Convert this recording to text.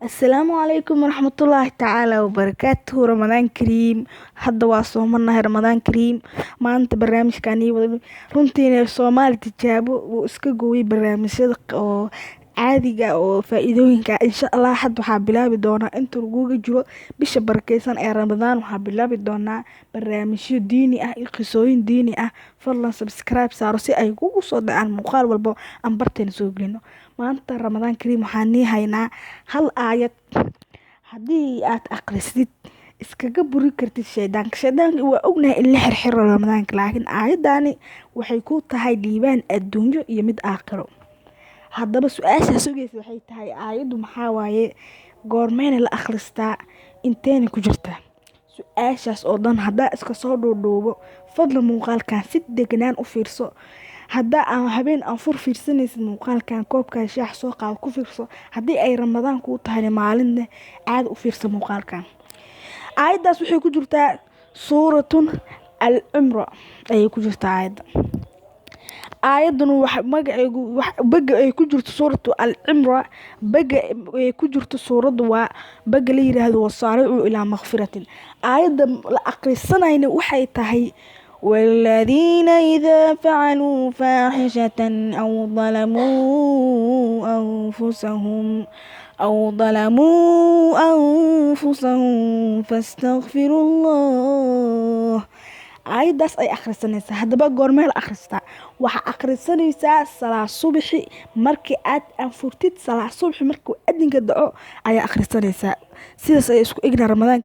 السلام عليكم ورحمة الله تعالى وبركاته. رمضان كريم. hadda waa soomanahay Ramadaan Kariim. maanta barnaamijkani runtii Soomaali tijaabo wuu iska gooyay barnaamijyada oo caadiga oo faa'iidooyinka insha Allah. hadda waxaa bilaabi doona inta lagu jiro bisha barakeysan ee Ramadaan. waxaa bilaabi doona barnaamijyo diini ah iyo qisooyin diini ah. fadlan subscribe saaro si ay kugu soo dhacaan muuqaal walba aan barteen soo gelino. maanta Ramadaan Kariim waxaan nii haynaa hal aayad haddii aad akhrisid iskaga buri kartid shaydaanka. waa ognahay in la xirxiro Ramadaanka, laakiin aayadani waxay ku tahay liibaan adduunyo iyo mid aakhiro. haddaba su-aasha sugaysa waxay tahay aayaddu maxaa waaye, goormayna la akhristaa, inteena ku jirtaa? su-aashaas oo dhan haddaa iska soo dhuudhuubo, fadlan muuqaalkan si deganaan u fiirso. haddaa aan habeen aan fur fiirsanaysid muuqaalkan, koobkaa shaax soo qaado ku fiirso. haddii ay Ramadaan kuu tahay maalinna caadi u fiirso muuqaalkan. aayaddaas waxay ku jirtaa suuratun al-cumra ayay ku jirtaa aayadda. aayaddan magaceegu baga ay ku jirto suuratu al-cumra. baga ay ku jirto suuraddu waa baga la yiraahdo wasaaricu ilaa maghfiratin. aayadda la akhrisanayna waxay tahay والذين إذا فعلوا فاحشة أو ظلموا أنفسهم فاستغفروا الله. aayaddaas ay akhrisanaysaa. haddaba goormee la akhristaa? waxaa akhrisanaysaa salaa subaxi. markii aad anfurtid salaa subaxi markuu adinka dhaco ayaa akhrisanaysaa. sidaas ay isku egna Ramadaan.